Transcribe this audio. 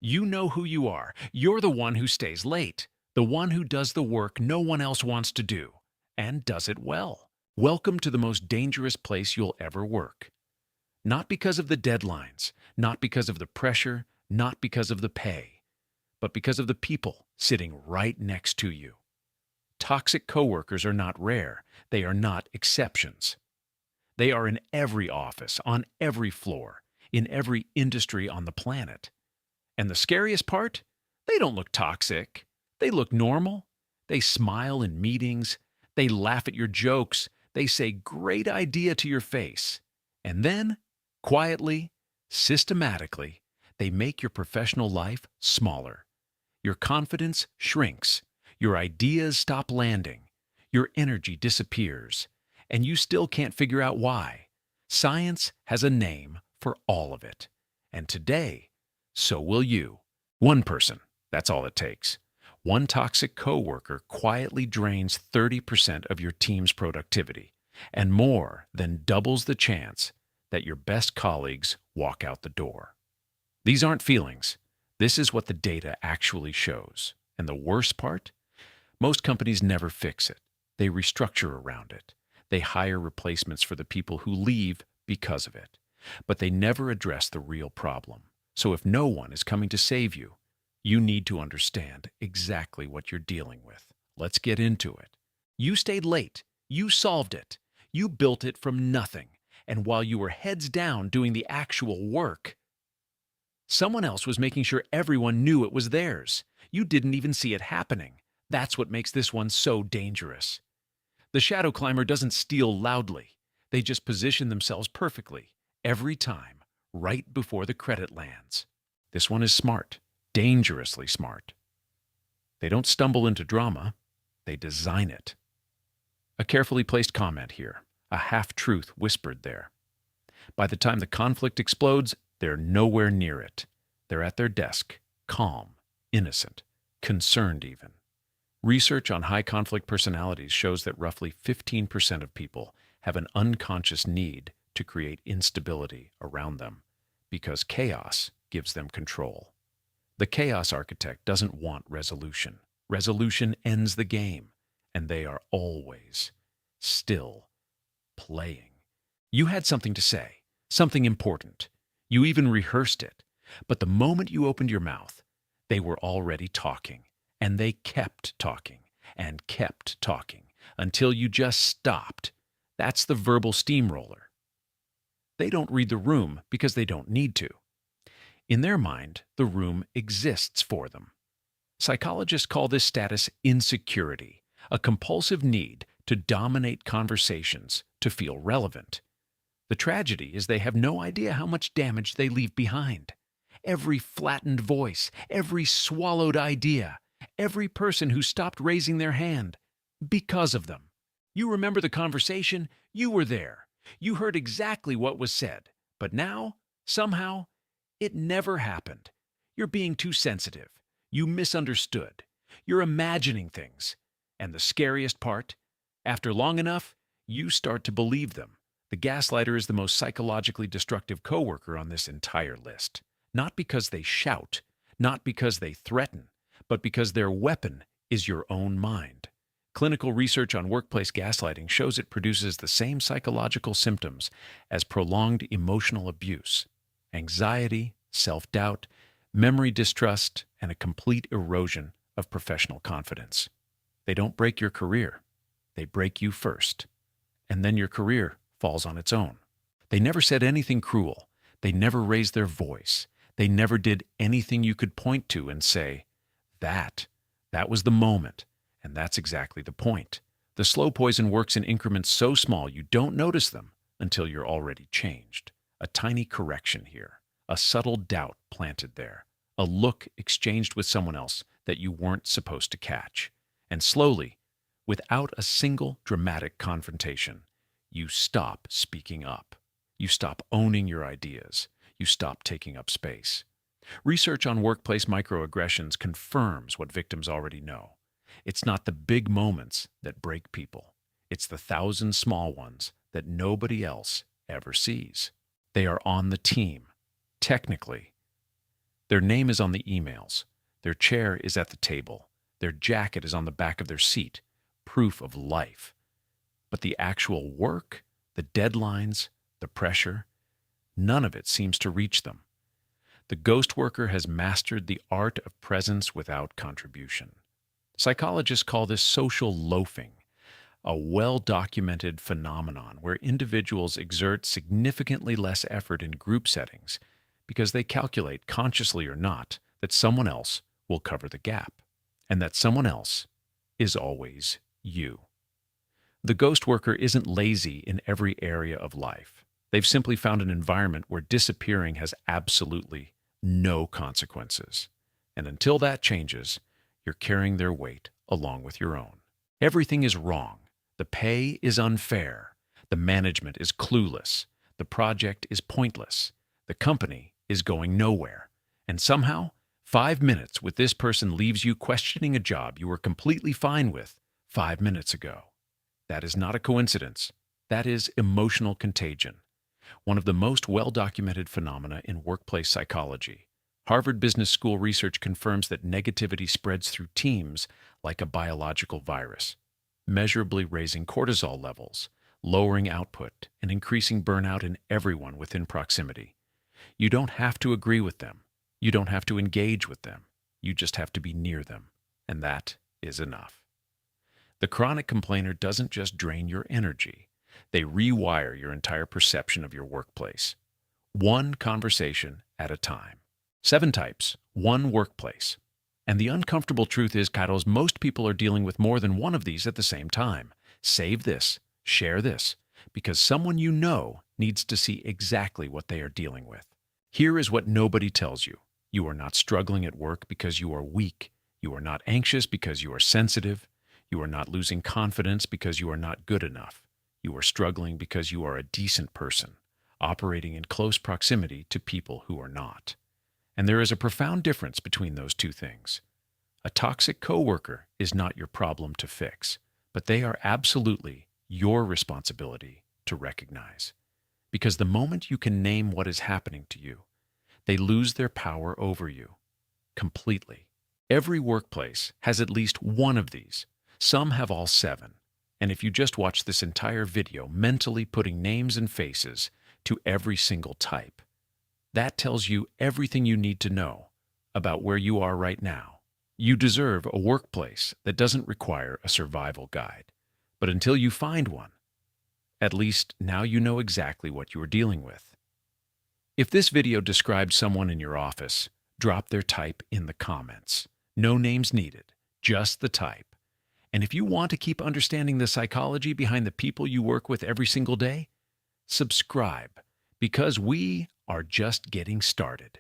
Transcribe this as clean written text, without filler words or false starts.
You know who you are. You're the one who stays late, the one who does the work no one else wants to do, and does it well. Welcome to the most dangerous place you'll ever work. Not because of the deadlines, not because of the pressure, not because of the pay, but because of the people sitting right next to you. Toxic coworkers are not rare, they are not exceptions. They are in every office, on every floor, in every industry on the planet. And the scariest part? They don't look toxic. They look normal. They smile in meetings. They laugh at your jokes. They say great idea to your face. And then, quietly, systematically, they make your professional life smaller. Your confidence shrinks. Your ideas stop landing. Your energy disappears. And you still can't figure out why. Science has a name for all of it. And today, so will you. One person, that's all it takes. One toxic coworker quietly drains 30% of your team's productivity and more than doubles the chance that your best colleagues walk out the door. These aren't feelings. This is what the data actually shows. And the worst part? Most companies never fix it. They restructure around it. They hire replacements for the people who leave because of it. But they never address the real problem. So if no one is coming to save you, you need to understand exactly what you're dealing with. Let's get into it. You stayed late. You solved it. You built it from nothing. And while you were heads down doing the actual work, someone else was making sure everyone knew it was theirs. You didn't even see it happening. That's what makes this one so dangerous. The shadow climber doesn't steal loudly. They just position themselves perfectly, every time, right before the credit lands. This one is smart, dangerously smart. They don't stumble into drama, they design it. A carefully placed comment here, a half-truth whispered there. By the time the conflict explodes, they're nowhere near it. They're at their desk, calm, innocent, concerned even. Research on high-conflict personalities shows that roughly 15% of people have an unconscious need to create instability around them because chaos gives them control. The chaos architect doesn't want resolution. Resolution ends the game, and they are always still playing. You had something to say, something important. You even rehearsed it. But the moment you opened your mouth, they were already talking. And they kept talking and kept talking until you just stopped. That's the verbal steamroller. They don't read the room because they don't need to. In their mind, the room exists for them. Psychologists call this status insecurity, a compulsive need to dominate conversations, to feel relevant. The tragedy is they have no idea how much damage they leave behind. Every flattened voice, every swallowed idea, every person who stopped raising their hand because of them. You remember the conversation? You were there. You heard exactly what was said. But now, somehow, it never happened. You're being too sensitive. You misunderstood. You're imagining things. And the scariest part? After long enough, you start to believe them. The gaslighter is the most psychologically destructive coworker on this entire list. Not because they shout, not because they threaten, but because their weapon is your own mind. Clinical research on workplace gaslighting shows it produces the same psychological symptoms as prolonged emotional abuse: anxiety, self-doubt, memory distrust, and a complete erosion of professional confidence. They don't break your career. They break you first. And then your career falls on its own. They never said anything cruel. They never raised their voice. They never did anything you could point to and say, That was the moment, and that's exactly the point. The slow poison works in increments so small you don't notice them until you're already changed. A tiny correction here, a subtle doubt planted there, a look exchanged with someone else that you weren't supposed to catch. And slowly, without a single dramatic confrontation, you stop speaking up. You stop owning your ideas. You stop taking up space. Research on workplace microaggressions confirms what victims already know. It's not the big moments that break people. It's the 1,000 small ones that nobody else ever sees. They are on the team, technically, Their name is on the emails. Their chair is at the table. Their jacket is on the back of their seat. Proof of life. But the actual work, the deadlines, the pressure, none of it seems to reach them. The ghost worker has mastered the art of presence without contribution. Psychologists call this social loafing, a well-documented phenomenon where individuals exert significantly less effort in group settings because they calculate, consciously or not, that someone else will cover the gap, and that someone else is always you. The ghost worker isn't lazy in every area of life. They've simply found an environment where disappearing has absolutely no consequences. And until that changes, you're carrying their weight along with your own. Everything is wrong. The pay is unfair. The management is clueless. The project is pointless. The company is going nowhere. And somehow, 5 minutes with this person leaves you questioning a job you were completely fine with 5 minutes ago. That is not a coincidence. That is emotional contagion, one of the most well-documented phenomena in workplace psychology. Harvard Business School research confirms that negativity spreads through teams like a biological virus, measurably raising cortisol levels, lowering output, and increasing burnout in everyone within proximity. You don't have to agree with them. You don't have to engage with them. You just have to be near them, and that is enough. The chronic complainer doesn't just drain your energy. They rewire your entire perception of your workplace. One conversation at a time. 7 types, one workplace. And the uncomfortable truth is, Kairos, most people are dealing with more than one of these at the same time. Save this, share this, because someone you know needs to see exactly what they are dealing with. Here is what nobody tells you. You are not struggling at work because you are weak. You are not anxious because you are sensitive. You are not losing confidence because you are not good enough. You are struggling because you are a decent person, operating in close proximity to people who are not. And there is a profound difference between those two things. A toxic coworker is not your problem to fix, but they are absolutely your responsibility to recognize. Because the moment you can name what is happening to you, they lose their power over you completely. Every workplace has at least one of these. Some have all 7. And if you just watch this entire video mentally putting names and faces to every single type, that tells you everything you need to know about where you are right now. You deserve a workplace that doesn't require a survival guide. But until you find one, at least now you know exactly what you are dealing with. If this video described someone in your office, drop their type in the comments. No names needed, just the type. And if you want to keep understanding the psychology behind the people you work with every single day, subscribe, because we are just getting started.